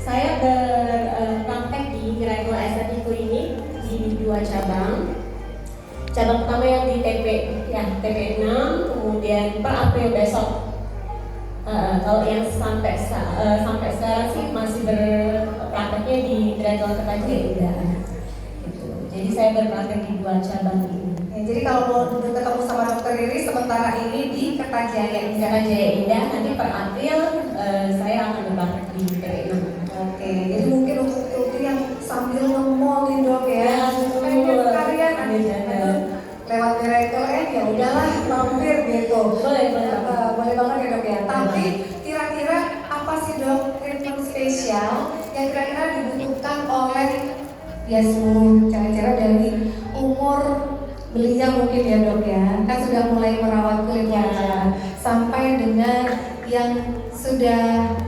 Saya berpraktek di Miracle Aesthetic Clinic di 2 cabang. Cabang pertama yang di TP 6, kemudian per April besok. Kalau yang sampai sekarang sih masih berprakteknya di Miracle Kertajaya. Gitu. Jadi saya berpraktek di 2 cabang ini. Ya, jadi kalau mau ketemu sama dokter Riri sementara ini di Kertajaya Indah, nanti per April saya akan berpraktek di TP 6. Oke, jadi mungkin untuk yang sambil nge-mall nih dok ya, pengen kalian lewat Miracle ya udahlah mampir gitu. Boleh banget ya dok ya. Tapi kira-kira apa sih dok treatment spesial yang kira-kira dibutuhkan oleh ya seluruh cara-cara dari umur belinya mungkin ya dok ya, kan sudah mulai merawat kulit wajah sampai dengan yang sudah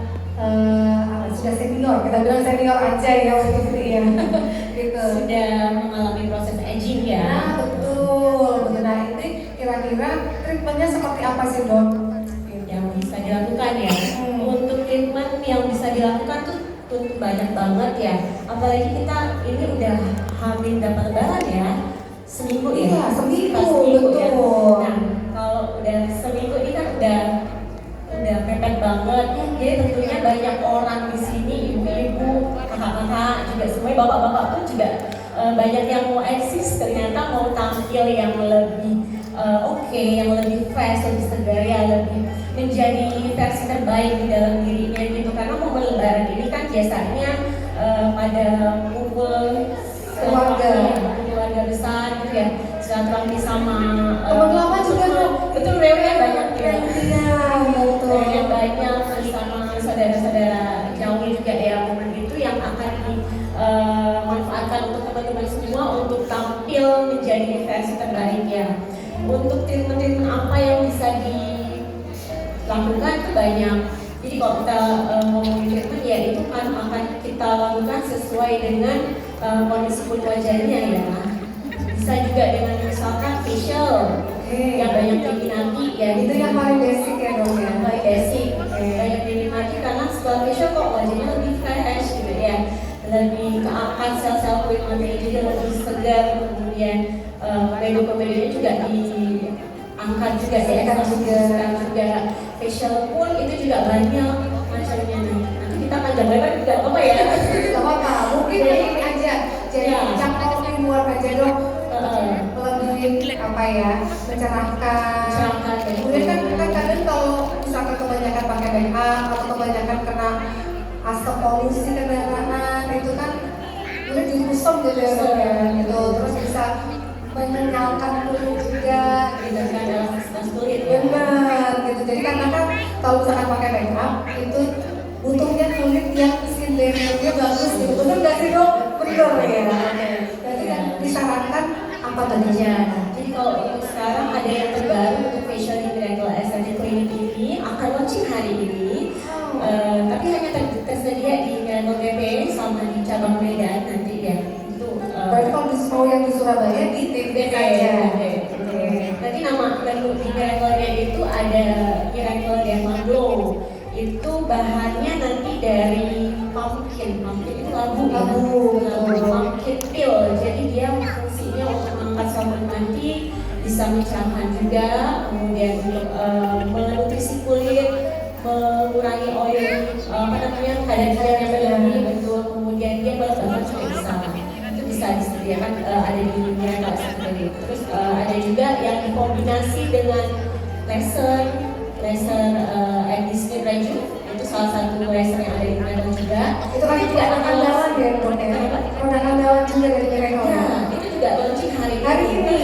senior, kita bilang senior aja ya gitu ya. Gitu. Sudah mengalami proses aging ya. Nah, betul. Nah, ini kira-kira treatmentnya seperti apa sih dok? Yang bisa dilakukan ya. Untuk treatment yang bisa dilakukan tuh banyak banget ya. Apalagi kita ini udah hamil dapat lebaran ya. Seminggu ya. Iya, seminggu betul. Ya. Nah, kalau udah seminggu ini kan udah mepet banget. Jadi tentunya banyak orang di sini, ibu-ibu, kakak-kakak, juga semuanya bapak-bapak pun juga banyak yang mau eksis, ternyata mau tampil yang lebih oke, yang lebih fresh, lebih segar ya, lebih menjadi versi terbaik di dalam dirinya gitu. Karena momen lebaran ini kan biasanya pada kumpul keluarga besar gitu ya, silaturahmi sama teman lama juga dong. Betul, reunian banyak ya. Betul. Reunian banyak bersama saudara-saudara jauh juga ya, momen itu yang akan dimanfaatkan untuk teman-teman semua untuk tampil menjadi versi terbaik ya. Untuk treatment apa yang bisa dilakukan itu banyak. Jadi kalau kita ngomongin treatment ya itu kan akan kita lakukan sesuai dengan kondisi kulit wajahnya ya. Bisa juga dengan misalkan facial yang banyak diminati ya. Itu yang paling basic ya dok ya. Paling basic, banyak diminati karena setelah facial kok wajahnya lebih fresh gitu ya, lebih keangkat sel-sel kulit matanya juga lebih segar, kemudian komedo-komedonya juga diangkat juga juga facial pun itu juga banyak macamnya nih. Nanti kita panjang lebar juga apa ya? Gak apa-apa, mungkin ini aja jadi jangkau luar aja dok. Lebih apa ya, mencerahkan. Kemudian kan kadang kalau misalkan kebanyakan pakai make up atau kebanyakan kena asap polusi kendaraan itu kan udah dikusum gitu ya gitu. Terus bisa menyalkan kulit juga gitu kan, kulit benar gitu. Jadi karena kan kalau misalkan pakai make up itu butuhnya kulit yang skin barrier-nya bagus gitu. Betul nggak sih dok? Betul ya. Jadi kan disarankan apa tadinya? Jadi kalau untuk sekarang ada yang terbaru untuk facial di Miracle Aesthetic Clinic ini akan launching hari ini, tapi hanya tersedia di Miracle TP sama di cabang Medan nanti ya. Itu berarti kalau yang di Surabaya di TP aja. Nanti nama menu di Miracle-nya itu ada Miracle Derma Glow. Itu bahannya nanti dari pumpkin itu labu pumpkin peel. Jadi dia fungsinya untuk mengangkat sel kulit mati, bisa mencerahkan juga, kemudian untuk menutrisi kulit, mengurangi oil kadar-kadar yang berlebih, betul. Kemudian dia bahan juga bisa disediakan ada di Miracle sendiri. Terus ada juga yang dikombinasi dengan laser anti skin rejuve, itu salah satu laser yang ada di Miracle juga. Itu kan juga ada andalan ya dok ya. Produk andalan juga dari Miracle. Ya, itu juga launching hari ini.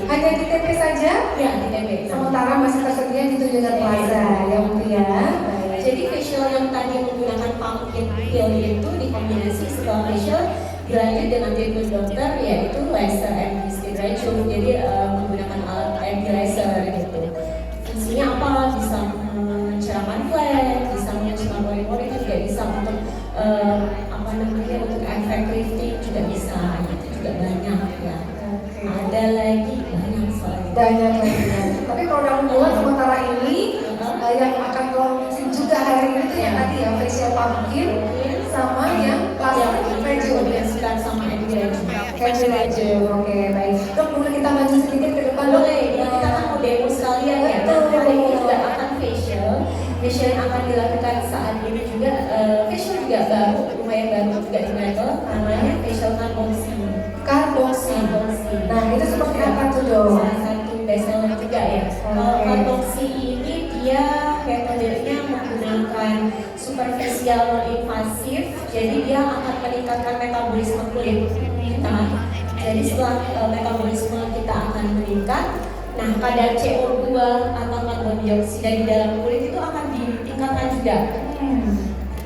Hanya di TP saja? Ya, di TP. Sementara masih tersedia di Tunjungan Plaza ya Bu ya. Jadi facial yang tadi menggunakan pumpkin peel itu dikombinasi setelah facial dilanjut dengan treatment dokter yaitu laser anti skin rejuve. Jadi menggunakan alat anti laser gitu. Fungsinya apa? Bisa mencerahkan flek, bisa mencerahkan pori-pori, itu juga bisa untuk untuk efek lifting juga bisa. Itu juga banyak ya. Ada lagi banyak lagi. Tapi produk unggulan sementara ini yang akan launching juga hari ini itu yang tadi ya facial pumpkin sama yang plastik Raju yang sudah sama Raju. Oke, baik. Dok, boleh kita maju sedikit ke depan? Boleh, ini kita kan mau demo sekalian ya. Betul. Hari ini juga akan facial yang akan dilakukan saat ini juga. Facial juga baru, lumayan baru juga di Michael, namanya facial carboxy. Nah, itu seperti apa tuh, Dok? Salah satu bestseller juga ya. Kalau carboxy ini dia metodenya menggunakan superficial non-invasif, jadi dia akan meningkatkan metabolisme kulit kita. Jadi setelah metabolisme kita akan meningkat, nah kadar CO2 atau karbon dioksida di dalam kulit itu akan ditingkatkan juga.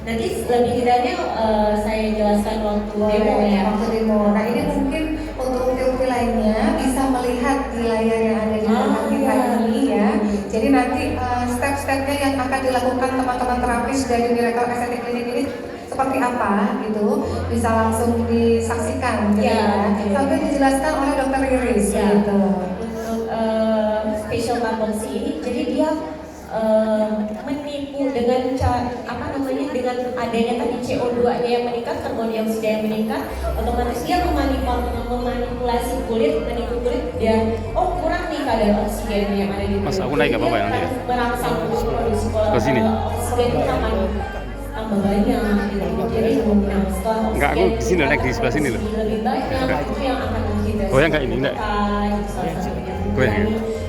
Nanti lebih detailnya saya jelaskan waktu demo ya. Waktu demo. Nah, ini mungkin untuk ukil-ukil lainnya bisa melihat di layar yang ada di belakang kita ini ya. Jadi nanti step-stepnya yang akan dilakukan teman-teman terapis dari Miracle Aesthetic Clinic ini seperti apa gitu, bisa langsung disaksikan gitu ya. Sampai dijelaskan oleh Dr. Iris gitu. Untuk facial carboxy ini, jadi dia menipu dengan dengan adanya tadi CO2-nya yang meningkat, karbon dioksida yang meningkat, otomatis dia memanipulasi kulit, menipu kulit dan kurang nih kadar oksigen yang ada di kulit. Mas, aku naik nggak apa-apa ya nanti ya? Merangsang produksi ke sini. Oksigen kita akan tambah banyak gitu. Jadi setelah Enggak, aku di sini naik di sebelah sini loh. lebih banyak itu yang akan menghindari. Goyang nggak ini? Enggak. Goyang ya?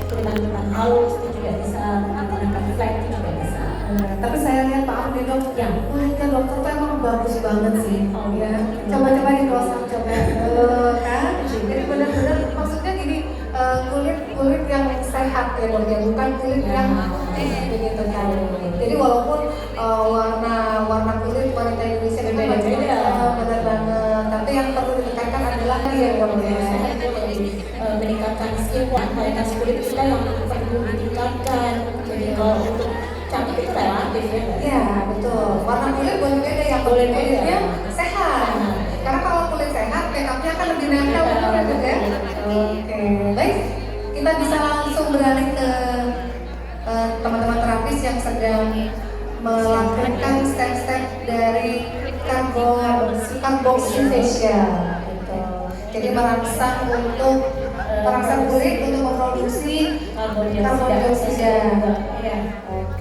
Kulit halus itu juga bisa, menggunakan flat itu juga bisa. Tapi saya lihat Pak Ardi dok, wah kan dokter tuh emang bagus banget sih. Ya, coba-coba di close up coba, kan? Jadi benar-benar maksudnya gini, kulit yang sehat ya dok, ya bukan kulit yang begitu kan. Jadi walaupun warna kulit wanita Indonesia itu beda-beda, benar banget. Tapi yang perlu ditekankan adalah dia dok ya. Meningkatkan skin kualitas kulit kita yang perlu ditingkatkan. Jadi kalau untuk cantik itu relatif ya. Iya betul. Warna kulit boleh beda, yang boleh kulitnya sehat. Karena kalau kulit sehat, makeupnya akan lebih nempel betul juga. Oke, baik. Kita bisa langsung beralih ke teman-teman terapis yang sedang melakukan step-step dari carboxy facial. Jadi merangsang kulit untuk memproduksi karbon dioksida. Ya.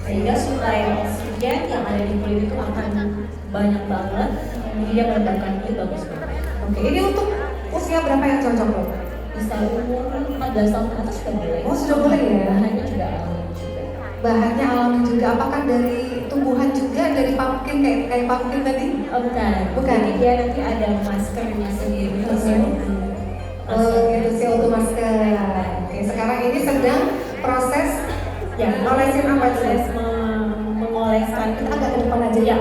Sehingga suplai oksigen yang ada di kulit itu akan banyak banget. Jadi dia meledakan kulit bagus banget. Oke, ini untuk usia berapa yang cocok loh? Bisa umur 14 tahun ke atas sudah boleh. Oh sudah boleh ya? Bahannya juga alami juga. Bahannya alami juga. Apakah dari tumbuhan juga, dari pumpkin kayak pumpkin tadi? Bukan. Jadi dia nanti ada maskernya sendiri. Gitu CO2 masker. Oke, sekarang ini sedang proses olesin apa sih? Mengoleskan. Kita agak ke depan aja ya.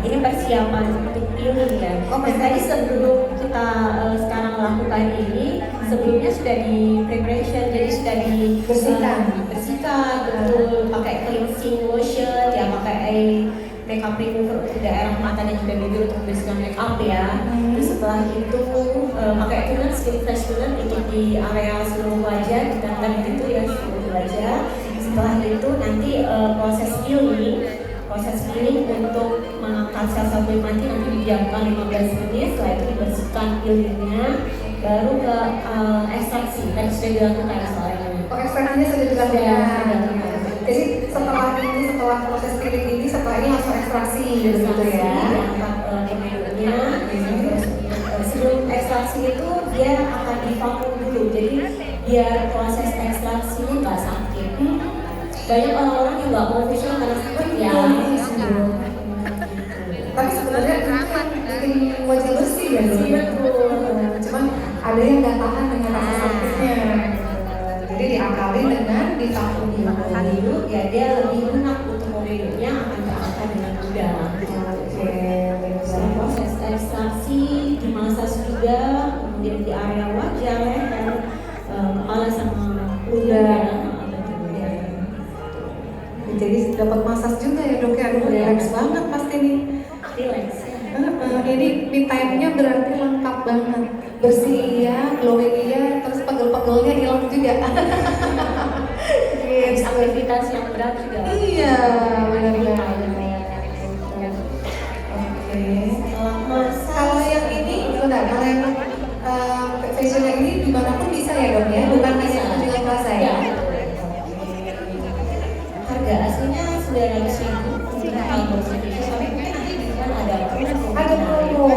Ini persiapan untuk peeling ya. Tadi sebelum kita sekarang melakukan ini, sebelumnya sudah di preparation, jadi sudah dibersihkan, betul, pakai cleansing lotion, ya pakai makeup remover untuk daerah mata dan juga bibir untuk membersihkan makeup ya. Terus setelah itu pakai toner, skin fresh toner untuk di area seluruh wajah, kita akan gitu ya seluruh wajah. Setelah itu nanti proses peeling untuk mengangkat sel-sel kulit mati nanti didiamkan 15 menit, setelah itu dibersihkan peelingnya, baru ke ekstraksi, kan sudah dilakukan soalnya. Ekstraksinya sudah dilakukan. Jadi setelah proses peeling ini, setelah ini langsung ekstraksi gitu ya. Diangkat kemelunya, sebelum ekstraksi itu dia akan divakum dulu, jadi biar proses ekstraksinya nggak sakit. Banyak orang-orang yang nggak mau facial karena sakit ya. Tapi sebenarnya itu kan bikin wajah bersih ya sih. Cuman ada yang nggak tahan dengan rasa sakitnya. Jadi diakali dengan divakum dulu. Ya dia lebih lunak untuk mobilnya akan terangkat dengan mudah. Setelah proses ekstraksi, dimasas juga, kemudian di area wajah, leher, kepala sama udah. Jadi dapat masas juga ya dok ya, relax banget pasti nih. Relax. Ini me time-nya berarti lengkap banget, bersih iya, glowing iya, terus pegel-pegelnya hilang juga. Aktivitas yang berat juga. Iya, benar-benar. kalau bersih tapi mungkin nanti di depan ada promo,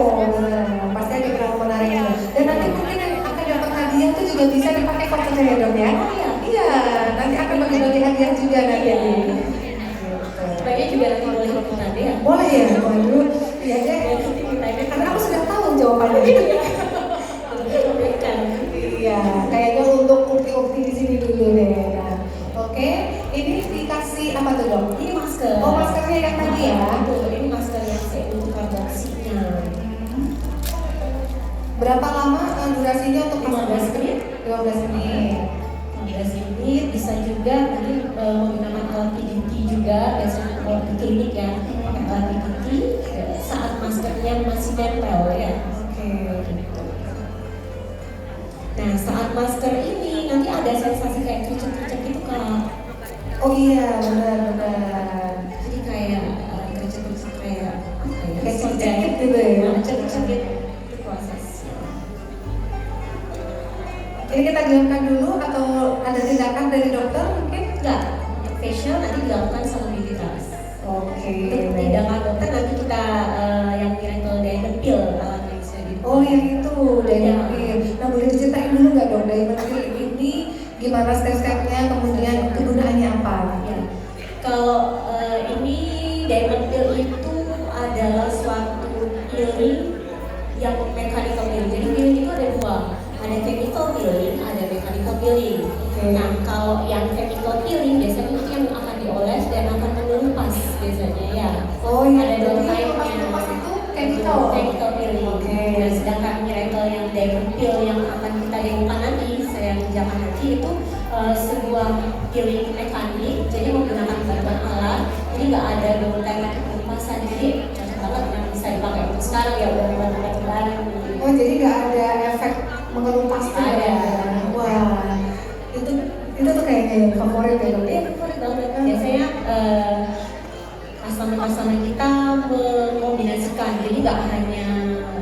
pasti ada promo menariknya. Dan nanti mungkin yang akan dapat hadiah itu juga bisa dipakai voucher ya dok ya? Iya, nanti akan bagi-bagi hadiah juga nanti. Sebaiknya juga nanti boleh ikutan ya? Boleh ya, boleh dulu. Iya deh, karena aku sudah tahu jawabannya. Iya, kayaknya untuk ukti-ukti di sini dulu deh. Nah, oke, ini dikasih apa tuh dok? Ini masker. Oh, maskernya yang tadi ya? Betul, ini masker yang saya untuk karboksinya. Berapa lama durasinya untuk 15 menit? 15 menit. 15 menit, bisa juga nanti menggunakan alat PDT juga, biasanya kalau di klinik ya, pakai alat PDT saat maskernya masih nempel ya. Oke. Nah, saat masker ini nanti ada sensasi kayak kericet-kericet gitu kak. Oh iya, benar. Jadi kayak kericet-kericet kayak apa ya? Kayak cekit gitu ya? Cekit-cekit itu proses. Ini kita diamkan dulu atau ada tindakan dari dokter mungkin? Enggak, facial nanti dilakukan sama Meditas. Oke. Untuk tindakan dokter nanti kita yang miracle diamond pill alatnya bisa di. Oh yang itu diamond pill. Nah boleh diceritain dulu nggak dong diamond pill ini gimana step-stepnya kemudian kegunaannya apa? Ya. Kalau ini diamond pill itu adalah suatu peeling yang mechanical peeling. Jadi peeling itu ada dua. Ada chemical peeling, ada mechanical peeling. Nah, kalau yang chemical peeling biasanya itu yang akan dioles dan akan mengelupas biasanya ya. Oh iya, ada dua jadi type-nya. pas itu chemical. Chemical peeling. Dan sedangkan miracle yang diamond peel yang akan kita demokan nanti, saya kerjakan nanti itu sebuah peeling mekanik, jadi menggunakan bantuan alat, jadi nggak ada double teknik pengelupasan, jadi cocok banget yang bisa dipakai untuk sekarang ya udah buat baru. Oh jadi nggak ada efek mengelupas Ada. Wah, itu tuh kayaknya yang favorit ya dok. Iya, favorit banget. Biasanya customer kita mengombinasikan, jadi nggak hanya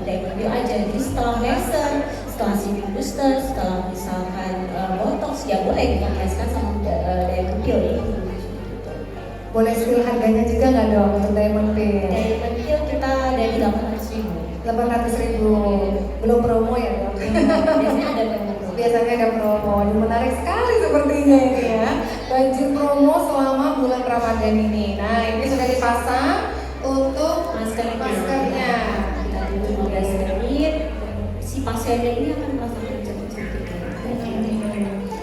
diamond peel aja. Jadi setelah laser, setelah skin booster, setelah misalkan botox, ya boleh kita operasikan sama diamond peel ini. Boleh spill harganya juga nggak dok untuk diamond peel? Diamond peel kita dari 800.000. 800.000, belum promo ya dok? Biasanya ada promo. Biasanya ada promo. Ini menarik sekali sepertinya ini ya. Baju promo selama bulan Ramadan ini. Nah ini sudah dipasang untuk maskernya. Kita tunggu 15 menit. Si pasiennya ini akan merasakan cepet-cepet.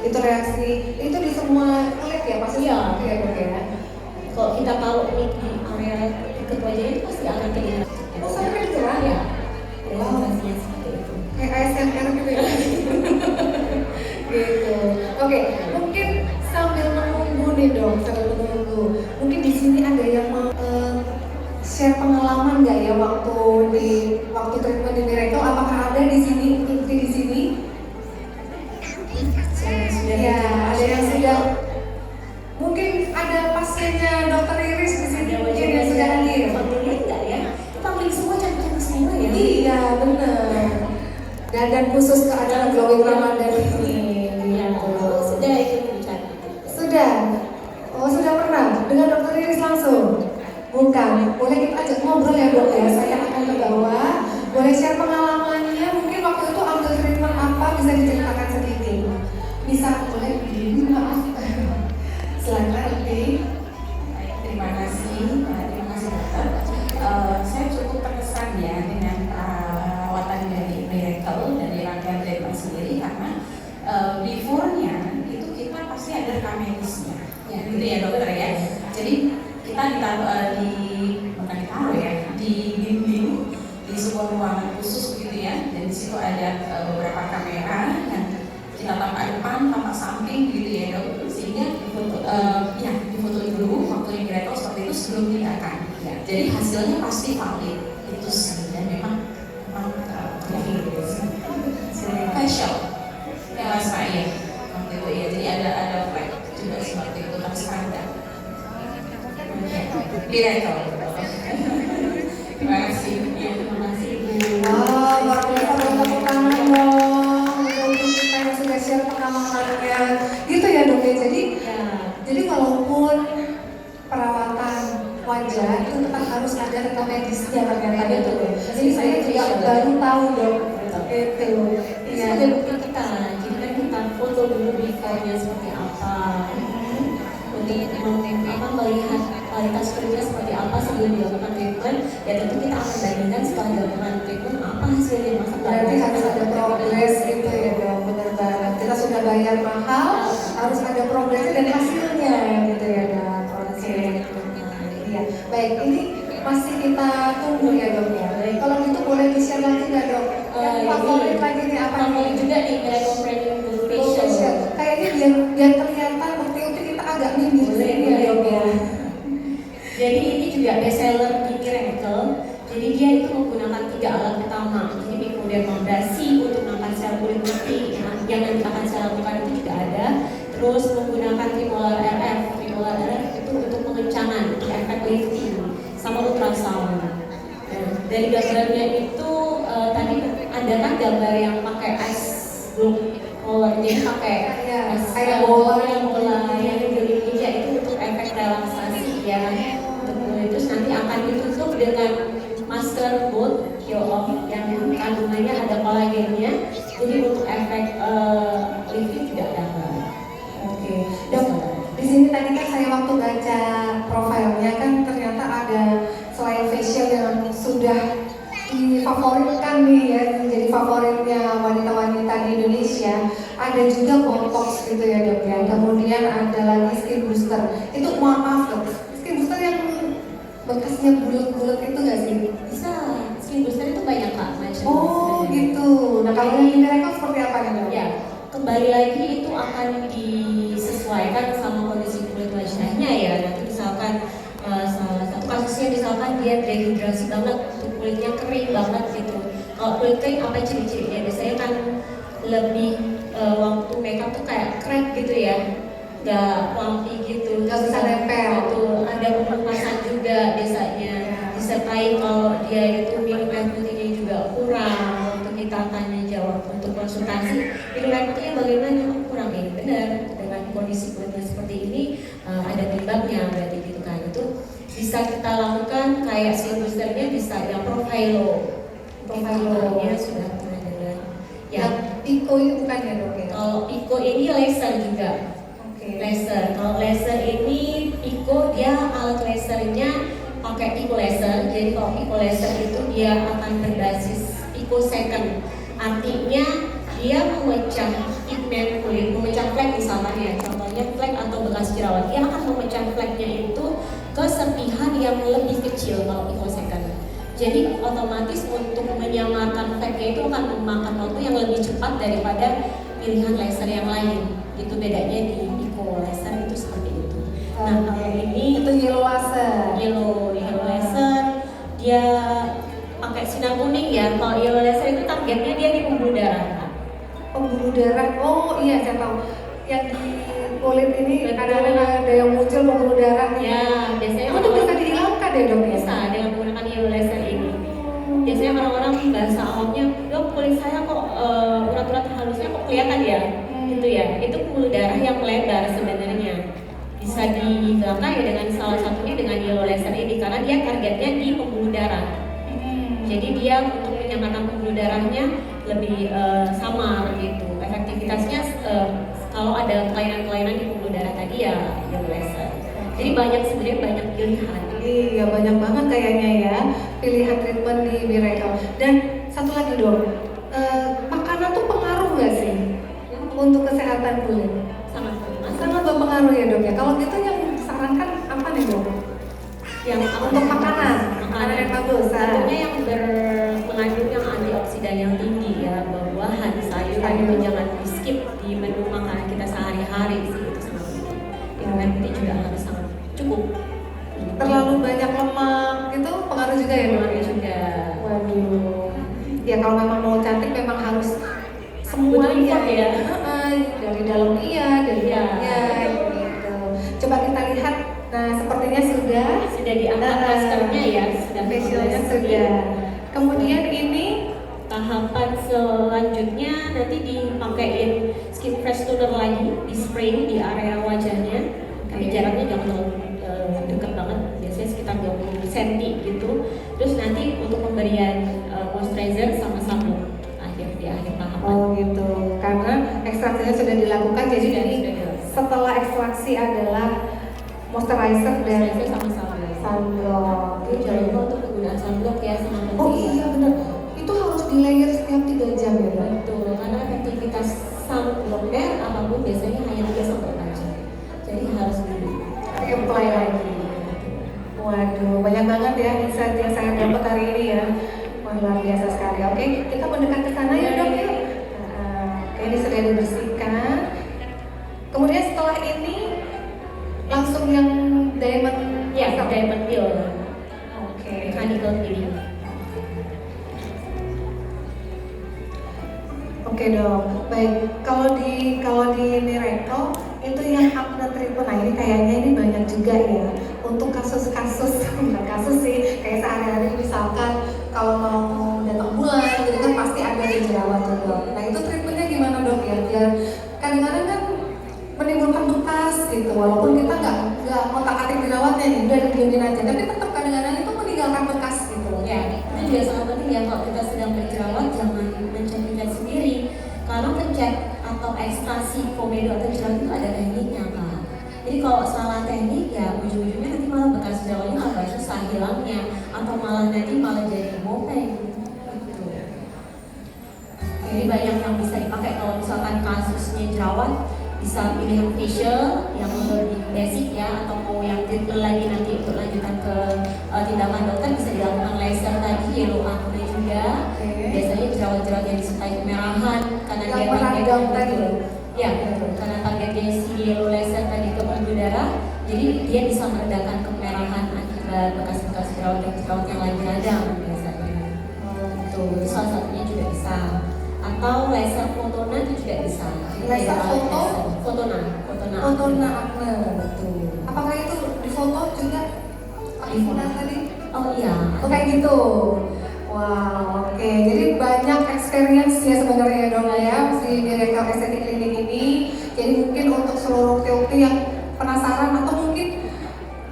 Itu reaksi, itu di semua kulit ya pasti? Iya. Ya dok ya. Kalau kita taruh di area dekat wajahnya itu pasti akan terlihat. Oh sampai kayak gitu kan? Ya. Sensasinya seperti itu. Kayak ASMR gitu ya. Gitu. Oke, mungkin sambil menunggu nih dong, mungkin di sini ada yang mau share pengalaman nggak ya waktu treatment di Miracle? Apakah ada di sini bukti di sini? Ya, ada yang sudah. Mungkin ada pasiennya Dokter Iris di sini mungkin yang sudah hadir. Familiar nggak ya? Familiar semua cantik-cantik semua ya? Iya, benar. Dan khusus ke acara Glowing Ramadan ini. Sudah ikut bicara. Sudah? Oh sudah pernah? Dengan Dokter Iris langsung? Bukan? Boleh kita ajak ngobrol ya dok ya? Saya akan ke bawah. Boleh share pengalamannya? Mungkin waktu itu ambil treatment apa? Bisa diceritakan sedikit? Bisa? Boleh? Maaf. Silakan. Terima kasih dokter. Saya cukup terkesan ya dengan perawatan dari Miracle, dari rangkaian treatment sendiri karena before-nya itu kita pasti ada rekam medisnya, ya, gitu ya dokter ya. Jadi kita bukan ditaruh ya, dibimbing di sebuah ruangan khusus begitu ya. Dan di situ ada beberapa kamera yang kita tampak depan, tampak samping gitu ya dok. Sehingga difoto dulu waktu yang Miracle seperti itu sebelum tindakan. Ya, jadi hasilnya pasti valid itu sih, dan memang facial ya saya waktu itu ya, jadi ada flag juga seperti itu terstandar. Miracle. Terima kasih. Terima kasih Bu. Wow, luar biasa, tepuk tangan dong untuk kita yang sudah share pengalamannya. Gitu ya dok ya. Jadi walaupun perawatan wajah itu tetap harus ada rekam medisnya ternyata gitu. Jadi saya juga baru tahu dong itu. Itu ada bukti kita, jadi kan kita foto dulu before-nya seperti apa, untuk melihat kualitas kulitnya seperti apa sebelum dilakukan treatment. Ya tentu kita akan bandingkan setelah dilakukan treatment apa hasilnya, masa Berarti harus ada progres gitu ya dong, benar banget. Kita sudah bayar mahal, harus ada progresnya dan hasilnya gitu ya dong. Oke. Iya, baik. Ini masih kita tunggu ya dok ya. Kalau gitu boleh di-share lagi nggak dok? Yang favorit lagi nih apa nih? juga nih Miracle Premium Full Facial. Facial. Kayaknya biar kelihatan bukti itu kita agak minim ya dok ya. Jadi ini juga best seller di Miracle. Jadi dia itu menggunakan 3 alat utama. Jadi microdermabrasi untuk mengangkat sel kulit putih yang nanti akan saya lakukan itu juga ada. Terus menggunakan trimolar RF. Trimolar RF itu untuk pengencangan, efek lifting, sama ultrasound. Nah, dari gambarnya itu tadi ada kan gambar yang pakai ice block roller, jadi pakai kayak bola yang dilihat ya, itu untuk efek relaksasi ya. Terus nanti akan ditutup dengan masker boot peel off yang kandungannya ada kolagennya, jadi untuk efek lifting tidak dapat. Oke. Dok, di sini tadi kan saya waktu baca profilnya kan ternyata ada selain facial yang sudah difavoritkan nih ya, menjadi favoritnya wanita-wanita di Indonesia, ada juga botox gitu ya dok ya. Kemudian ada lagi skin booster. Itu maaf dok, skin booster yang bekasnya bulat-bulat itu nggak sih? Bisa, skin booster itu banyak kak macam. Oh gitu. Nah kalau yang di mereka seperti apa nih dok? Ya, kembali lagi itu akan disesuaikan sama kondisi kulit wajahnya ya. Nanti misalkan salah satu kasusnya misalkan dia dehidrasi banget, kulitnya kering banget gitu. Kalau kulit kering apa ciri-cirinya? Biasanya kan lebih waktu makeup tuh kayak crack gitu ya, nggak plumpy gitu, Nggak bisa nempel. Tuh ada pemanasan juga biasanya. Disertai kalau dia itu minum air putihnya juga kurang. Waktu kita tanya jawab untuk konsultasi, minum air putihnya bagaimana? Oh, kurang ini benar. Dengan kondisi kulitnya seperti ini ada penyebabnya berarti gitu kan. Itu bisa kita lakukan kayak skin boosternya bisa yang Profilo ya sudah pernah dengar ya. Pico itu bukan ya dok ya? Kalau Pico ini laser juga. Laser, kalau laser ini Pico dia alat lasernya pakai Pico laser. Jadi kalau Pico laser itu dia akan berbasis picosecond, artinya dia memecah pigmen kulit, memecah flek misalnya ya, contohnya flek atau bekas jerawat, dia akan memecah fleknya itu ke serpihan yang lebih kecil kalau picosecond. Jadi otomatis untuk menyamarkan fleknya itu akan memakan waktu yang lebih cepat daripada pilihan laser yang lain. Itu bedanya di Pico laser itu seperti itu. Nah kalau ini itu yellow laser. Yellow laser dia pakai sinar kuning ya. Kalau yellow laser itu targetnya dia di pembuluh darah. Pembuluh darah, oh iya saya tahu. Yang di kulit ini kadang-kadang ada yang muncul pembuluh darah. Ya biasanya itu bisa dihilangkan ya dok ya? Bisa dengan menggunakan yellow laser ini. Biasanya orang-orang bahasa awamnya, dok kulit saya kok urat-urat halusnya kok kelihatan ya, gitu ya. Itu pembuluh darah yang melebar sebenarnya. Bisa dihilangkan ya dengan salah satunya dengan yellow laser ini karena dia targetnya di pembuluh darah. Jadi dia untuk menyamarkan pembuluh darahnya lebih samar gitu. Efektivitasnya kalau ada kelainan-kelainan di pembuluh darah tadi ya yellow laser. Jadi sebenarnya banyak pilihan. Iya banyak banget kayaknya ya pilihan treatment di Miracle. Dan satu lagi dok, makanan tuh pengaruh nggak sih untuk kesehatan kulit? Sangat berpengaruh ya dok ya. Kalau gitu yang disarankan apa nih dok? Yang untuk makanan yang bagus. Tentunya yang mengandung yang antioksidan yang tinggi ya, buah-buahan, sayuran itu jangan di skip di menu makanan kita sehari-hari sih, itu sangat penting. Minum air putih juga harus sangat cukup. Terlalu banyak lemak itu pengaruh juga ya dok? Juga. Waduh. Ya kalau memang mau cantik memang harus semuanya ya. Dari dalam iya, dari luarnya gitu. Coba kita lihat. Nah, sepertinya sudah diangkat maskernya ya, sudah facialnya sudah. Kemudian ini tahapan selanjutnya nanti dipakein skin fresh toner lagi, di spray di area wajahnya. Tapi jaraknya jangan terlalu dekat banget, biasanya sekitar 20 senti gitu. Terus nanti untuk pemberian moisturizer sama sabun di akhir tahapan. Oh gitu, karena ekstraksinya sudah dilakukan, jadi setelah ekstraksi adalah moisturizer dan Moisturizer sama sabun. sunblock. Jadi jangan lupa untuk penggunaan sunblock ya, sama penting. Oh iya benar, itu harus di layer setiap 3 jam ya Dok? Betul, karena efektivitas sunblocknya apapun biasanya hanya 3 sampai 4 jam. Jadi harus Apply lagi. Waduh, banyak banget ya insight yang saya dapat hari ini ya. Wah, luar biasa sekali. Oke, kita mendekat ke sana ya Dok ya. Oke, ini sudah dibersihkan. Kemudian setelah ini langsung yang diamond ya diamond peel. Oke. Mechanical peeling. Oke Dok. Baik, kalau di Miracle itu yang acne treatment, nah ini kayaknya ini banyak juga ya untuk kasus-kasus, bukan kasus sih, kayak sehari-hari misalkan kalau mau datang bulan gitu kan pasti ada jerawat tuh Dok. Nah itu treatmentnya gimana Dok ya? Biar kadang-kadang kan menimbulkan bekas gitu, walaupun kita nggak ngotak-atik jerawatnya nih, udah didiemin aja, tapi tetap kadang-kadang itu meninggalkan bekas gitu. Ya, itu juga sangat penting ya kalau kita sedang berjerawat, jangan mencet-mencet sendiri. Karena pencet atau ekstraksi komedo atau jerawat itu ada tekniknya Kak. Jadi kalau salah teknik ya ujung-ujungnya nanti malah bekas jerawatnya agak susah hilangnya, atau malah nanti malah jadi bopeng gitu. Jadi banyak yang bisa dipakai kalau misalkan kasusnya jerawat, bisa pilih yang facial yang lebih basic ya, atau mau yang treatment lagi nanti untuk lanjutan ke tindakan dokter bisa dilakukan laser tadi, yellow acne juga. Biasanya jerawat-jerawat yang disertai kemerahan karena Yang dia meradang tadi. ya, karena targetnya si yellow laser tadi ke pembuluh darah, jadi dia bisa meredakan kemerahan akibat bekas-bekas jerawat yang lagi radang biasanya. Itu salah satunya juga bisa. Atau laser fotona itu juga bisa. Laser foto? Fotona acne. Betul. Apakah itu di foto juga? Foto tadi? Oh iya. Oh kayak gitu. Wow, oke. Jadi banyak experience ya sebenarnya Dok ya di Miracle Aesthetic Clinic ini. Jadi mungkin untuk seluruh TOP yang penasaran atau mungkin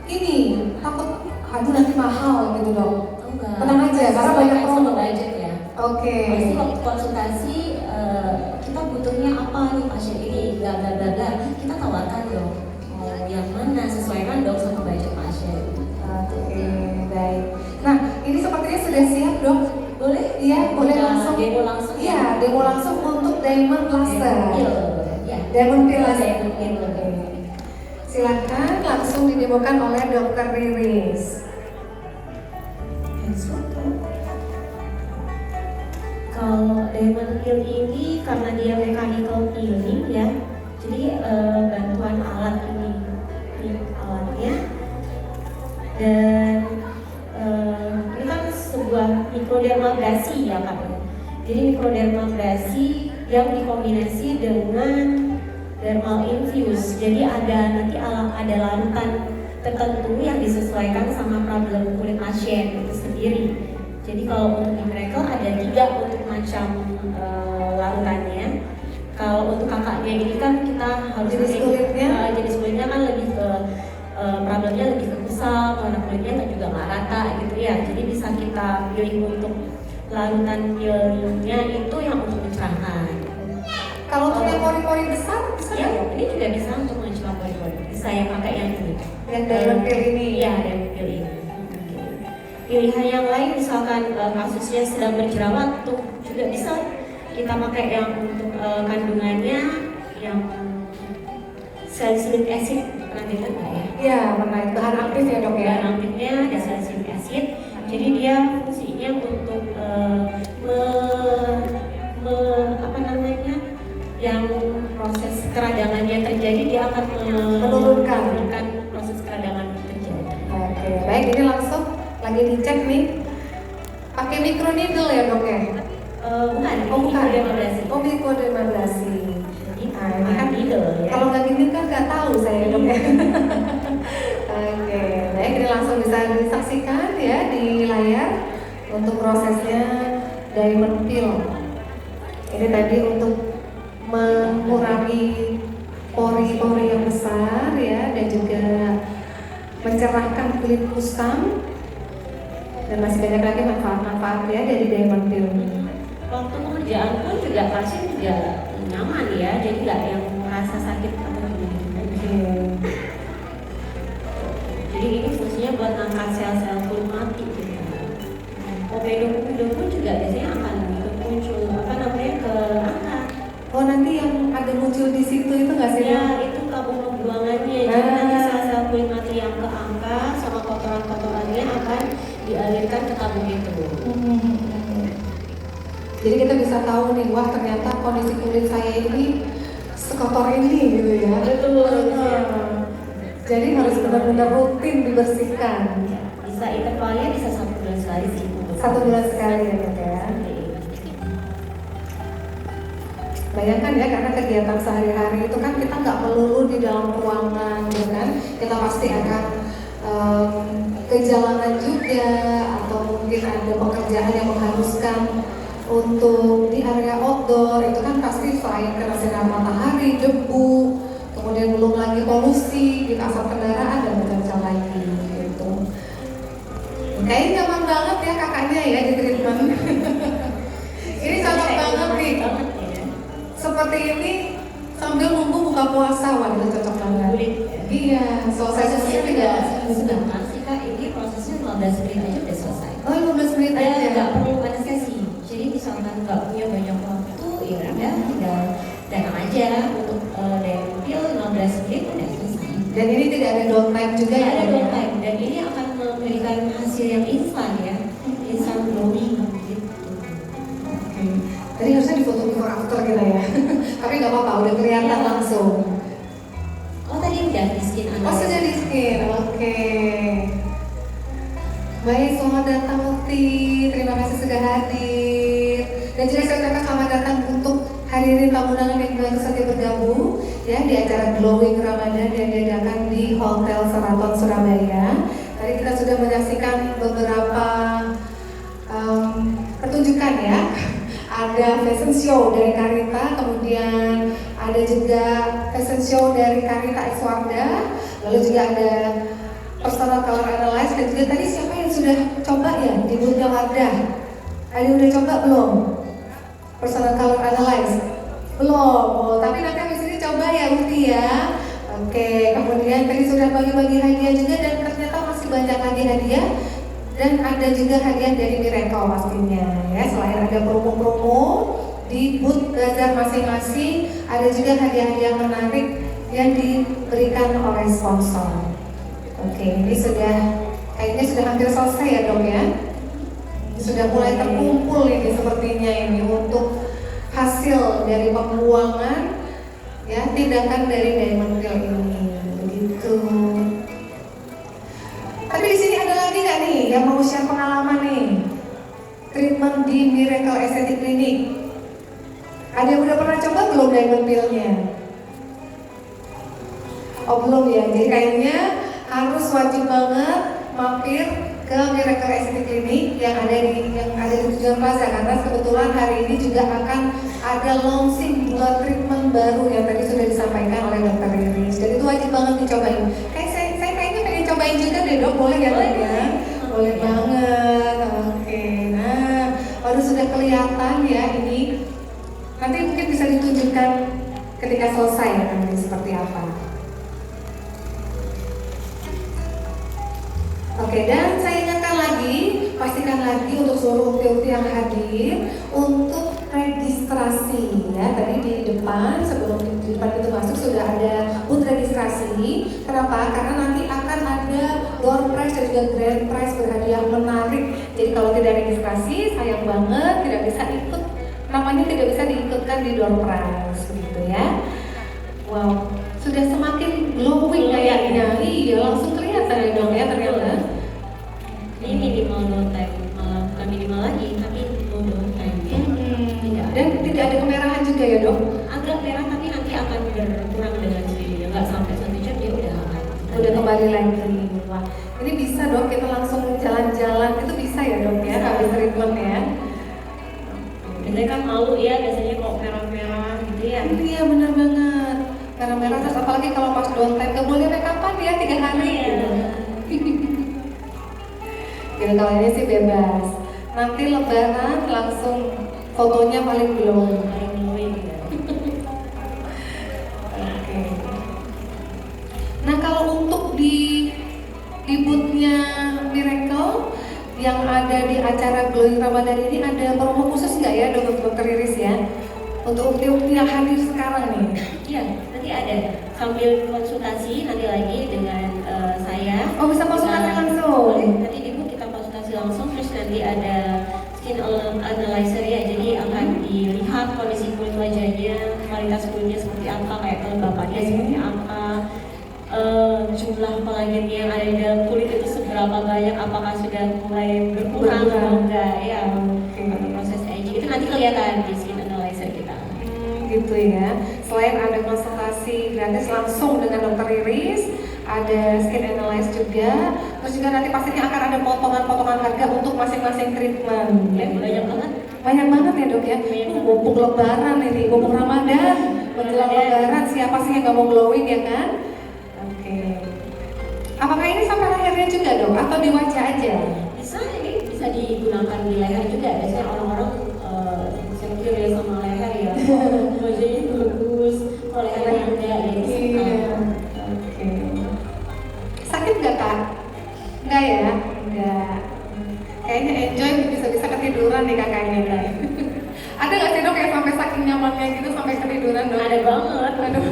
ini takut aduh nanti mahal gitu Dok. Enggak. Tenang aja karena banyak promo. Budget ya. Oke. Pasti waktu konsultasi kita butuhnya apa nih pasien ini, bla bla bla bla. Kita tawarkan dong. Mau yang mana, sesuaikan dong sama budget pasien. Oke, baik. Nah, ini sepertinya sudah siap Dok. Boleh? Iya, boleh langsung. Demo langsung. Iya, demo langsung untuk diamond laser. Ya. Diamond peel laser. Diamond peel. Silakan langsung didemokan oleh Dr. Riris. Kalau diamond peel ini karena dia mechanical peeling ya, jadi bantuan alat ini alatnya, dan ini kan sebuah mikrodermabrasi ya Kak. Jadi mikrodermabrasi yang dikombinasi dengan dermal infuse. Jadi nanti ada larutan tertentu yang disesuaikan sama problem kulit pasien itu sendiri. Jadi kalau untuk Miracle ada 3 untuk macam larutannya. Kalau untuk kakaknya ini kan kita harus Jenis kulitnya kan lebih ke problemnya lebih ke kusam, warna kulitnya juga nggak rata gitu ya. Jadi bisa kita pilih untuk larutan peelingnya itu yang untuk mencerahkan. Kalau untuk yang pori-pori besar, bisa Ya, nggak? ini juga bisa untuk mencerah pori-pori. Bisa yang pakai yang ini. Yang diamond peel ini? Iya, diamond peel ini. Pilihan yang lain misalkan kasusnya sedang berjerawat tuh juga bisa kita pakai yang untuk kandungannya yang salicylic acid, pernah dengar nggak ya? Iya, bahan aktif ya Dok ya. Bahan aktifnya ada salicylic acid, jadi dia fungsinya untuk apa namanya, yang proses keradangannya terjadi, dia akan menurunkan proses keradangan terjadi. Oke, baik, ini langsung lagi dicek nih. Pakai micro needle ya Dok ya? Bukan, Mikrodermabrasi. Oh, mikrodermabrasi. Nah, ini kan needle ya. kalau nggak gini kan nggak tahu saya Dok ya. Oke, baik, ini langsung bisa disaksikan ya di layar untuk prosesnya diamond peel. Ini tadi untuk mengurangi pori-pori yang besar ya, dan juga mencerahkan kulit kusam dan masih banyak lagi manfaat-manfaatnya dari Diamond Pill ini. Waktu pekerjaan pun juga pasien juga nyaman ya, jadi nggak yang merasa sakit atau gimana. Jadi ini fungsinya buat ngangkat sel-sel kulit mati gitu. Komedo pun juga biasanya akan muncul ke angka. Oh nanti yang ada muncul di situ itu nggak sih? Ya itu tabung pembuangannya. Jadi nanti sel-sel kulit mati yang ke angka sama kotoran-kotorannya akan dialirkan ke tabung itu. Jadi kita bisa tahu nih, wah ternyata kondisi kulit saya ini sekotor ini gitu ya. Betul. Jadi harus benar-benar rutin dibersihkan. Bisa intervalnya bisa 1 bulan sekali sih. 1 bulan sekali ya Dok ya. Bayangkan ya, karena kegiatan sehari-hari itu kan kita nggak melulu di dalam ruangan, ya kan? Kita pasti akan ke jalanan juga, atau mungkin ada pekerjaan yang mengharuskan untuk di area outdoor. Itu kan pasti selain kena sinar matahari, debu, kemudian belum lagi polusi, asap kendaraan dan macam-macam lagi gitu. Kayaknya nyaman banget ya kakaknya ya di treatment. Ini cocok banget nih. Seperti ini sambil nunggu buka puasa, wah itu cocok banget. Iya, prosesnya tidak sebentar sih Kak, ini prosesnya 15 menit aja udah selesai. Oh 15 menit aja. Nggak perlu anestesi. Jadi misalkan nggak punya banyak waktu, ya udah tinggal datang aja untuk dempil 15 menit udah selesai. Dan ini tidak ada downtime juga ya? Ada downtime, dan ini akan memberikan hasil yang instan ya, instan glowing gitu. Tadi harusnya difoto before after gitu ya. Tapi nggak apa-apa, udah kelihatan langsung. Oh tadi udah di skin Oh sudah di skin, oke. Baik, selamat datang Mukti. Terima kasih sudah hadir. Dan juga saya ucapkan selamat datang untuk hadirin tamu undangan yang baru saja bergabung ya di acara Glowing Ramadan yang diadakan di Hotel Sheraton Surabaya. Tadi kita sudah menyaksikan beberapa pertunjukan ya. Ada fashion show dari Karita, kemudian ada juga fashion show dari Karita X Wardah, lalu juga ada personal color analyze, dan juga tadi siapa yang sudah coba ya di Bunda Wardah? Ada yang udah coba belum? Personal color analyze? Belum, oh, tapi nanti habis ini coba ya Uti ya. Oke, kemudian tadi sudah bagi-bagi hadiah juga dan ternyata masih banyak lagi hadiah. Dan ada juga hadiah dari Miracle pastinya ya. Selain ada promo-promo di booth bazar masing-masing, ada juga hadiah-hadiah menarik yang diberikan oleh sponsor. Oke, ini kayaknya sudah hampir selesai ya Dok ya. Sudah mulai terkumpul ini sepertinya ini untuk hasil dari pembuangan ya, tindakan dari Diamond Pill ini. Begitu. Tapi di sini ada lagi nggak nih yang mau share pengalaman nih treatment di Miracle Aesthetic Clinic? Ada yang udah pernah coba belum Diamond Pill-nya? Oh belum ya, jadi kayaknya harus wajib banget mampir ke Miracle Aesthetic Clinic yang ada di Tujuan Plaza, karena kebetulan hari ini juga akan ada launching 2 treatment baru yang tadi sudah disampaikan oleh Dr. Riris. Jadi itu wajib banget dicobain. Saya kayaknya pengen cobain juga deh Dok, boleh ya Dok ya? Boleh banget. Oke, nah baru sudah kelihatan ya ini. Nanti mungkin bisa ditunjukkan ketika selesai ya nanti seperti apa. Oke, dan saya ingatkan lagi, pastikan lagi untuk seluruh ukti-ukti yang hadir untuk registrasi ya. Tadi di depan, sebelum di depan itu masuk sudah ada booth registrasi. Kenapa? Karena nanti akan ada door prize dan juga grand prize berhadiah menarik. Jadi kalau tidak registrasi, sayang banget tidak bisa ikut, namanya tidak bisa diikutkan di door prize gitu ya. Wow, sudah semakin glowing kayaknya. Iya, langsung kelihatan ya Dok ya ternyata. Ini minimal downtime, bukan minimal lagi, tapi no downtime. Dan tidak ada kemerahan juga ya Dok? Agak merah tapi nanti akan berkurang dengan sendirinya, nggak sampai 1 jam dia udah kembali lagi. Wah, ini bisa Dok, kita langsung jalan-jalan, itu bisa ya Dok ya, habis treatment ya? Biasanya kan malu ya, biasanya kok merah-merah gitu ya. Iya benar banget, merah-merah, terus apalagi kalau pas downtime, gak boleh make upan ya 3 hari. Jadi kalau ini sih bebas. Nanti lebaran langsung fotonya paling belum. Paling glowing ya. Oke. Nah kalau untuk di booth-nya Miracle yang ada di acara Glowing Ramadan ini ada promo khusus nggak ya Dokter Iris ya? Untuk ukti-ukti yang hadir sekarang nih? Iya, nanti ada sambil konsultasi nanti lagi dengan saya. Oh bisa konsultasi Kita- langsung? Boleh, nanti di booth kita konsultasi langsung, terus nanti ada skin analyzer ya, jadi akan dilihat kondisi kulit wajahnya, kualitas kulitnya seperti apa, kayak kelembapannya seperti apa, jumlah kolagennya yang ada di dalam kulit itu seberapa banyak, apakah sudah mulai berkurang atau enggak ya, atau proses aging itu nanti kelihatan di skin analyzer kita. Gitu ya. Selain ada konsultasi gratis langsung dengan Dokter Iris, ada skin analyze juga, terus juga nanti pastinya akan ada potongan-potongan harga untuk masing-masing treatment. Ya, banyak banget. Banyak banget ya dok ya. Banyak banget. Mumpung lebaran ini, mumpung Ramadan, menjelang lebaran siapa sih yang nggak mau glowing ya kan? Oke. Apakah ini sampai lehernya juga dok atau di wajah aja? Bisa, ini bisa digunakan di leher juga. Biasanya orang-orang insecure ya sama leher ya. Wajahnya bagus, kalau lehernya enggak ya bisa. Iya. Oke. Sakit nggak kak? Enggak ya? Enggak. Kayaknya enjoy bisa-bisa ketiduran nih kakaknya nih. Ada nggak sih dok yang sampai saking nyamannya gitu sampai ketiduran dok? Ada banget. Aduh.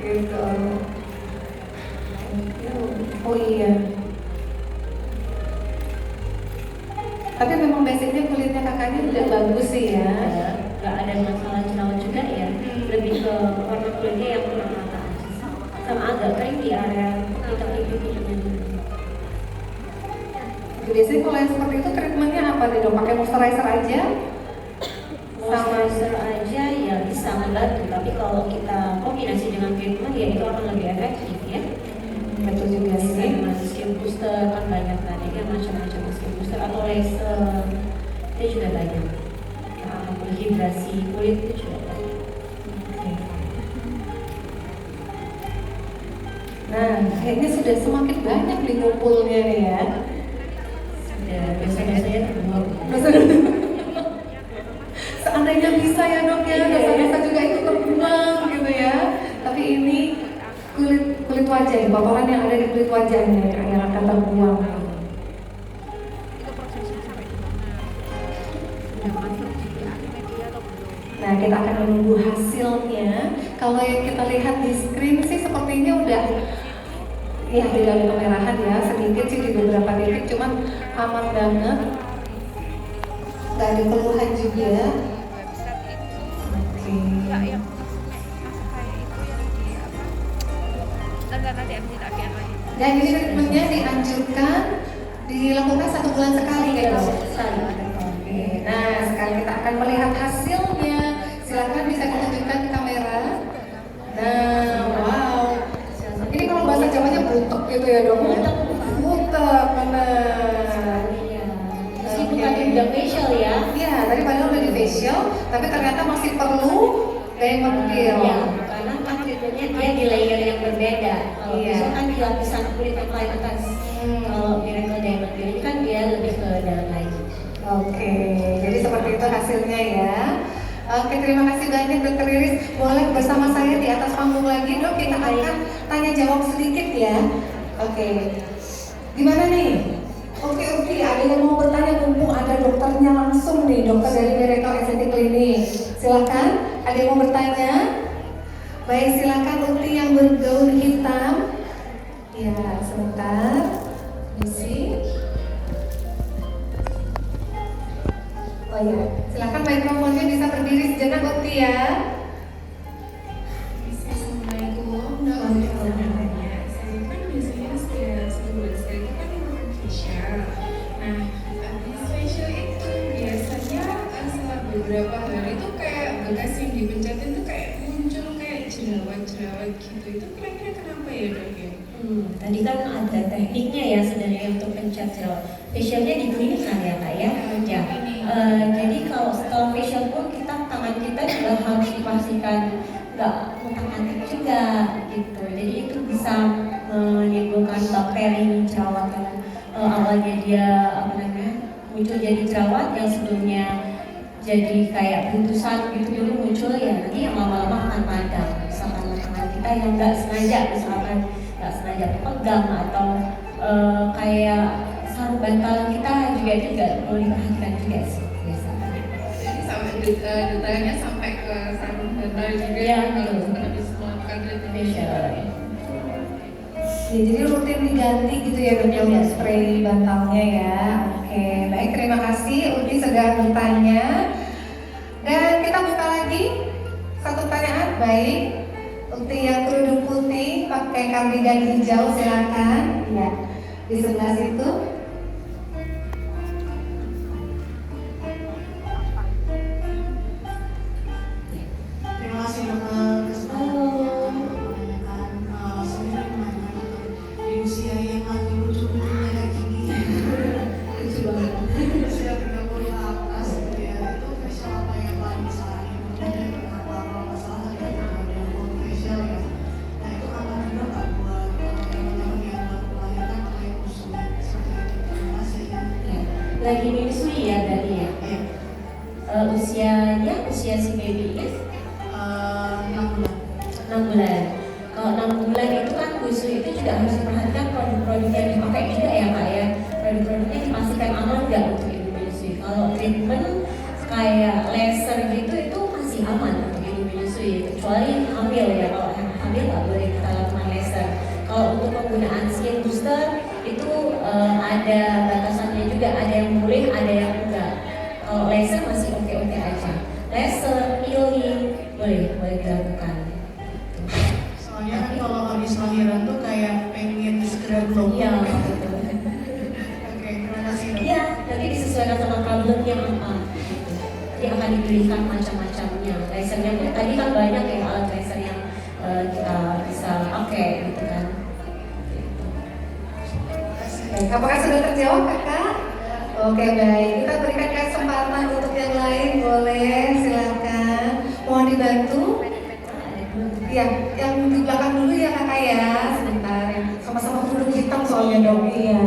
Gitu. Oh iya. Tapi memang basicnya kulitnya kakaknya udah bagus sih ya. Nggak ada masalah jerawat juga ya. Lebih ke warna kulitnya yang kurang rata aja. Sama agak kering di area hitam-hitam. Biasanya kalau yang seperti itu treatmentnya apa nih dok? Pakai moisturizer aja? Moisturizer aja ya bisa membantu, tapi kalau kita kombinasi dengan treatment ya itu akan lebih efektif ya. Betul juga Bisa sih. dengan skin booster kan banyak tadi kan macam-macam skin booster atau laser itu juga banyak. Yang akan menghidrasi kulit itu juga banyak. Nah, kayaknya sudah semakin banyak nih ngumpulnya nih ya. Ya biasanya terbuang. Seandainya bisa ya dok ya, dosa-dosa juga ikut terbuang gitu ya. Tapi ini kulit wajah, kotoran yang ada di kulit wajahnya yang akan terbuang. Nah, kita akan menunggu hasilnya. Kalau yang kita lihat di screen sih sepertinya udah ya tidak ada kemerahan ya, sedikit sih di beberapa titik, cuman aman banget. Gak ada keluhan juga. Oke. Dan ini treatmentnya dianjurkan dilakukan 1 bulan sekali ya dok? Oke. Nah, sekarang kita akan melihat hasilnya. Silakan bisa ditunjukkan ke kamera. Nah, wow. Ini kalau bahasa Jawanya butek gitu ya dok? Butek, benar. Meski bukan udah facial ya. Iya, tadi padahal udah di facial, tapi ternyata masih perlu diamond peel. Ya, karena kan treatmentnya dia di layer yang berbeda. Kalau Iya. facial kan di lapisan kulit yang paling atas. Kalau Miracle Diamond Peel ini kan dia lebih ke dalam lagi. Oke, jadi seperti itu hasilnya ya. Oke, terima kasih banyak Dokter Iris. Boleh bersama saya di atas panggung lagi dok, kita akan tanya jawab sedikit ya. Oke, gimana nih? Oke, ada yang mau bertanya mumpung ada dokternya langsung nih, dokter dari Miracle Estetik Clinic. Silakan, ada yang mau bertanya? Baik, silakan Ukti yang bergaun hitam. Ya, sebentar. Misi. Oh ya, silakan mikrofonnya bisa berdiri sejenak Ukti ya. Assalamualaikum, saya kan biasanya setiap sebulan sekali kan ikut facial. Nah, habis facial itu biasanya setelah beberapa hari itu kayak bekas yang dipencetin tuh kayak muncul kayak jerawat-jerawat gitu. Itu kira-kira kenapa ya dok ya? Tadi kan ada tekniknya ya sebenarnya untuk pencet jerawat. Facialnya digulingkan ya kak ya. Ya. Jadi kalau setelah facial pun tangan kita juga harus dipastikan nggak mutak-mutak juga gitu. Jadi itu bisa menimbulkan bakteri jerawat yang awalnya dia apa namanya muncul jadi jerawat yang sebelumnya jadi kayak buntusan gitu dulu muncul ya, nanti yang lama-lama akan padam. Misalkan tangan kita yang nggak sengaja pegang atau kayak sarung bantal kita juga itu nggak perlu diperhatikan juga sih biasanya. Jadi sampai detailnya sampai ke sarung bantal juga Iya, kalau betul. habis melakukan treatment Facial. Ya, jadi rutin diganti gitu ya dok ya spray bantalnya ya. Oke, baik, terima kasih Uti sudah bertanya. Dan kita buka lagi satu pertanyaan. Baik, Uti yang kerudung putih pakai kardigan hijau silakan. Ya, di sebelah situ. Terima kasih Mama menanyakan sebenarnya menanyakan di usia yang lagi lucu-lucunya kayak gini lucu banget usia 30 ke atas gitu ya, itu facial apa yang paling disarankan kemudian kenapa kalau masalah tadi ada full facial ya, nah itu aman juga nggak buat teman-teman yang baru melahirkan pakai musuh seperti itu. Terima kasih ya. Lagi menyusui ya berarti ya. Ya, Usia si baby is 6 bulan. 6 bulan. Kalau 6 bulan itu kan busui itu juga harus diperhatikan produk-produk yang dipakai juga ya Kak ya. Produk-produknya dipastikan aman nggak untuk ibu menyusui. Kalau treatment kayak laser gitu itu masih aman untuk ibu menyusui, kecuali hamil ya. Kalau yang hamil nggak boleh kita lakukan laser. Kalau untuk penggunaan skin booster itu ada batasannya juga, ada yang boleh, ada yang enggak. Kalau laser masih oke-oke aja. Laser, peeling boleh dilakukan. Soalnya kan kalau habis lahiran tuh kayak pengen segera glow. Iya, betul. Oke, terima kasih dok. Iya, nanti disesuaikan sama problemnya apa. Gitu. Jadi akan dipilihkan macam-macamnya. Lasernya pun tadi kan banyak ya alat laser yang kita bisa pakai gitu kan. Baik, apakah sudah terjawab kakak? Oke baik, kita berikan kesempatan untuk yang lain, boleh silakan. Mohon dibantu. Ya, yang di belakang dulu ya kakak ya, sebentar. Sama-sama kerudung hitam soalnya dong. Iya.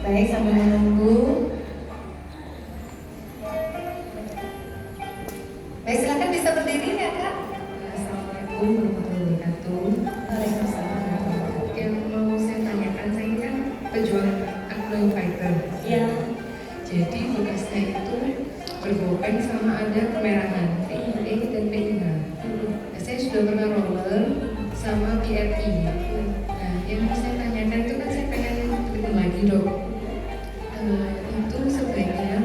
Baik, sambil menunggu. Baik, silakan bisa berdiri ya kak. Assalamualaikum warahmatullahi wabarakatuh. Yang mau saya tanyakan, saya ini kan pejuang acne fighter. Iya. Jadi bekasnya itu bergopeng sama ada kemerahan PIE dan PIH. Saya sudah pernah roller sama PRI. Nah, yang mau saya tanyakan itu kan saya pengen ketemu lagi dok. Itu sebaiknya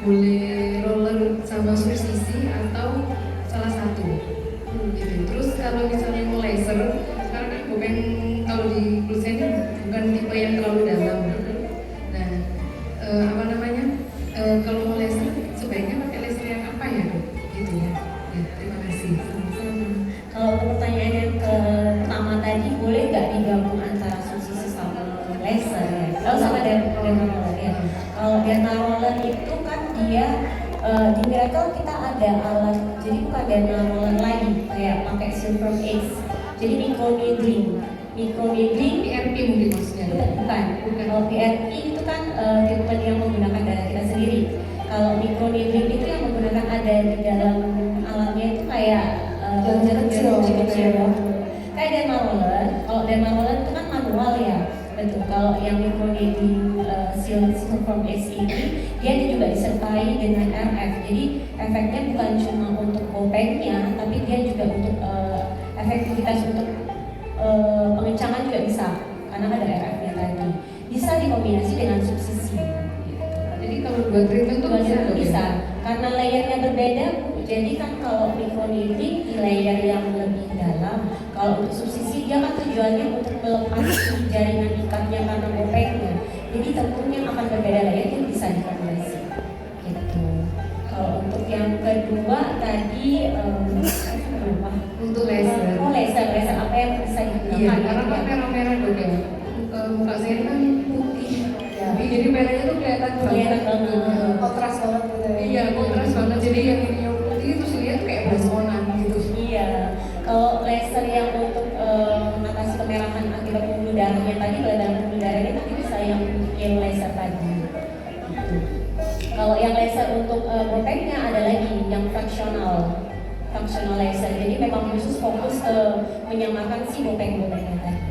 boleh roller sama subsisi atau salah satu. Gitu. Terus kalau misalnya mau laser, sekarang kan gopeng kalau di pulsa ini bukan tipe yang terlalu dalam. Nah, apa namanya? Kalau mau laser sebaiknya pakai laser yang apa ya dok? Gitu ya. Ya, terima kasih. Kalau untuk pertanyaan yang pertama tadi, boleh nggak digabung antara subsisi sama laser ya? Kalau sama derma roller ya. Kalau derma roller itu kan dia di Miracle kita ada alat, jadi bukan derma roller lagi, kayak pakai silver X. Jadi microneedling PRP mungkin maksudnya. bukan. Kalau PRP itu kan treatment yang menggunakan darah kita sendiri. Kalau microneedling itu yang menggunakan ada di dalam alatnya itu kayak Jarum kecil. Kayak derma roller. Kalau derma roller itu kan manual ya. Betul. Kalau yang microneedling silver X ini dia juga disertai dengan RF. Jadi efeknya bukan cuma untuk gopengnya, tapi dia juga untuk efektivitas untuk pengencangan juga bisa, karena ada RF-nya tadi. Bisa dikombinasi dengan subsisi. Gitu. Jadi kalau buat treatment tuh bisa dok? Bisa, karena layernya berbeda. Jadi kan kalau microneedling di layer yang lebih dalam, kalau untuk subsisi dia kan tujuannya untuk melepas jaringan ikatnya karena gopengnya. Jadi tentunya akan berbeda layer, itu bisa dikombinasi. Gitu. Kalau untuk yang kedua tadi lupa. Untuk laser. Oh laser apa yang bisa digunakan? Iya, karena gitu kan ya? merah-merah dok ya. Muka saya kan putih. Jadi merahnya tuh kelihatan Kelihatan banget. banget. Kontras banget gitu ya. Iya, kontras banget. Jadi yang ini yang putih terus lihat kayak blasonan gitu. Iya, kalau laser yang untuk mengatasi kemerahan akibat pembunuhan darahnya tadi, peledaran pembuluh darahnya tapi bisa yang laser tadi. Gitu. Kalau yang laser untuk bopengnya ada lagi yang functional laser. Jadi memang khusus fokus ke menyamakan si bopeng-bopengnya tadi.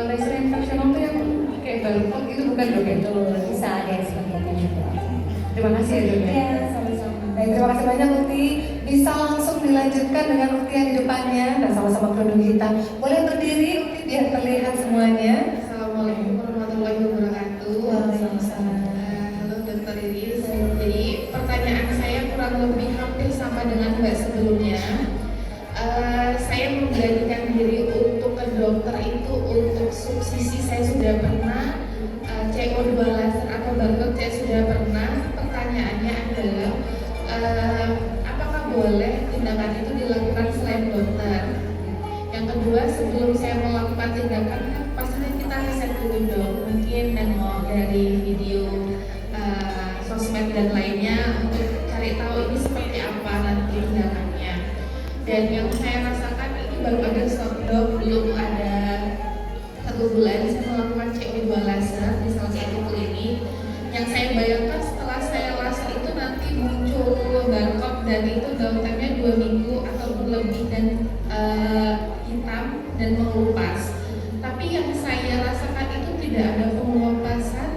Laser yang fungsional tuh yang kayak balkon itu bukan dok ya? Itu bisa ada yang seperti itu juga. Terima kasih ya dok. Iya, sama-sama. Baik, terima kasih banyak Ukti. Bisa langsung dilanjutkan dengan Ukti yang di depannya dan sama-sama kerudung hitam. Boleh berdiri Ukti biar terlihat semuanya. Assalamualaikum warahmatullahi wabarakatuh. Waalaikumsalam. Halo Dr. Iris. Jadi pertanyaan saya kurang lebih hampir sama dengan Mbak sebelumnya. Saya memberanikan diri untuk ke dokter itu untuk subsidi saya sudah pernah, CO2 laser atau barcode saya sudah pernah. Pertanyaannya adalah apakah boleh tindakan itu dilakukan selain dokter? Yang kedua, sebelum saya melakukan tindakan pastinya kita riset dulu dong, mungkin dari video sosmed dan lainnya untuk cari tahu ini seperti apa nanti tindakannya. Dan yang saya rasakan ini baru ada dok, belum ada 1 bulan saya melakukan CO2 laser di salah satu klinik. Yang saya bayangkan setelah saya laser itu nanti muncul barcode dan itu downtime-nya 2 minggu ataupun lebih dan hitam dan mengelupas. Tapi yang saya rasakan itu tidak ada pengelupasan,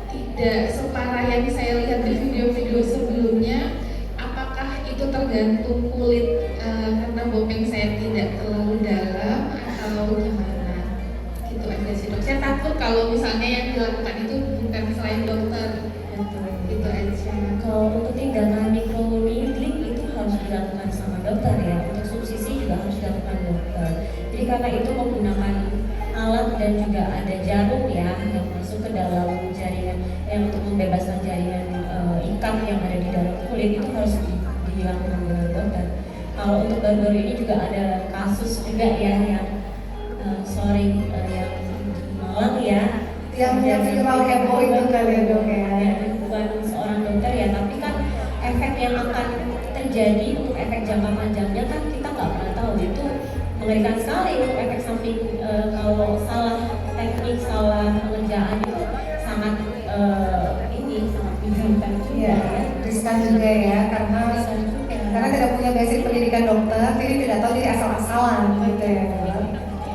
tidak separah yang saya lihat di video-video sebelumnya. Apakah itu tergantung kulit karena bopeng saya tidak terlalu dalam atau gimana? Gitu aja sih dok. Saya takut kalau misalnya yang dilakukan itu bukan selain dokter. Gitu aja. Kalau untuk tindakan microneedling itu harus dilakukan sama dokter ya. Untuk subsidi juga harus dilakukan dokter. Jadi karena itu menggunakan alat dan juga ada jarum ya yang masuk ke dalam jaringan yang untuk membebaskan jaringan ikat yang ada di dalam kulit itu harus dilakukan dengan dokter. Kalau untuk baru-baru ini juga ada kasus juga ya yang yang di Malang ya Yang viral heboh itu kali ya dok ya. bukan seorang dokter ya, tapi kan efek yang akan terjadi untuk efek jangka panjangnya kan kita nggak pernah tahu. Itu mengerikan sekali untuk efek samping kalau salah teknik, salah pengerjaan itu sangat sangat mengganggu juga ya. Riskan juga ya karena tidak punya basic pendidikan dokter, jadi tidak tahu jadi asal-asalan gitu ya.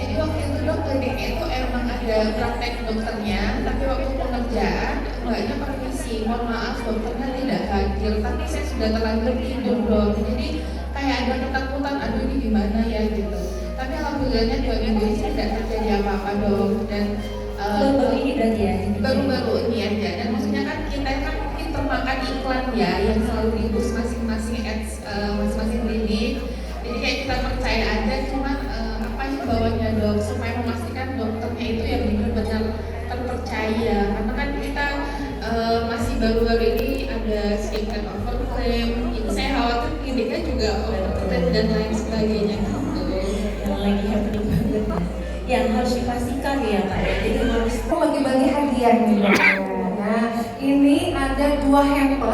Jadi waktu itu dok kliniknya itu emang ada praktek dokternya, tapi waktu pengerjaan mbaknya permisi, mohon maaf dokternya tidak hadir, tapi saya sudah terlanjur tidur dok. Jadi kayak ada ketakutan, aduh ini gimana ya gitu. Tapi alhamdulillahnya 2 minggu ini tidak terjadi apa-apa dok. Dan baru-baru ini berarti ya? Baru-baru ini aja. Dan maksudnya kan kita kan mungkin termakan iklan ya yang selalu diubus masing-masing ads masing-masing klinik. Jadi kayak kita percaya aja, cuman apa bawahnya dok supaya memastikan dokternya itu yang benar-benar terpercaya. Karena kan kita masih baru-baru ini ada sedikit overclaim. Itu saya khawatir kliniknya juga overclaim dan lain sebagainya gitu. Yang lagi happening banget yang harus dipastikan ya Pak ya. Jadi harus Bagi-bagi hadiah nih. Nah, ini ada 2 hamper